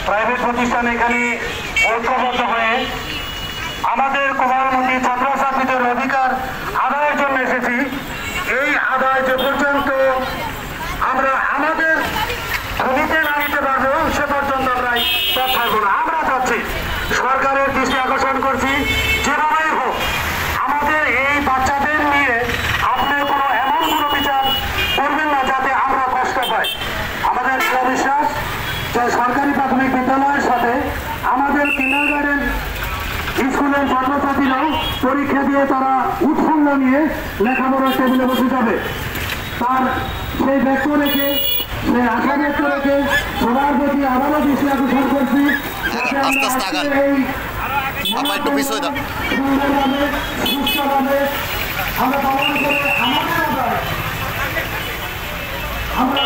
Private প্রতিষ্ঠান এখানে ঐক্যবদ্ধ হয়ে আমাদের কোমলমতি ছাত্রছাত্রীদের অধিকার আদায়ের জন্য এসেছি। এই আদায় যে পর্যন্ত আমরা আমাদের ভূমিতে না নিতে পারবো সে পর্যন্ত আমরা পথ থাকবো না। আমরা চাচ্ছি, সরকারের দৃষ্টি আকর্ষণ করছি, যেভাবেই হোক আমাদের এই বাচ্চাদের নিয়ে আপনি কোনো এমন কোনো বিচার করবেন না যাতে আমরা কষ্ট পাই। আমাদের বিশ্বাস যে সরকারি প্রাথমিক বিদ্যালয়ের সাথে আমাদের কিন্ডারগার্টেন স্কুলের ছাত্রছাত্রীরাও পরীক্ষা দিয়ে তারা উৎফুল্ল নিয়ে লেখাপড়ার টেবিলে বসে যাবে। তার সেই ব্যক্ত রেখে, সেই আশা ব্যক্ত রেখে সবার প্রতি আবারও দৃষ্টি আকর্ষণ করছি এই সুন্দরভাবে সুস্থভাবে আমরা পালন করে আমাদের আমরা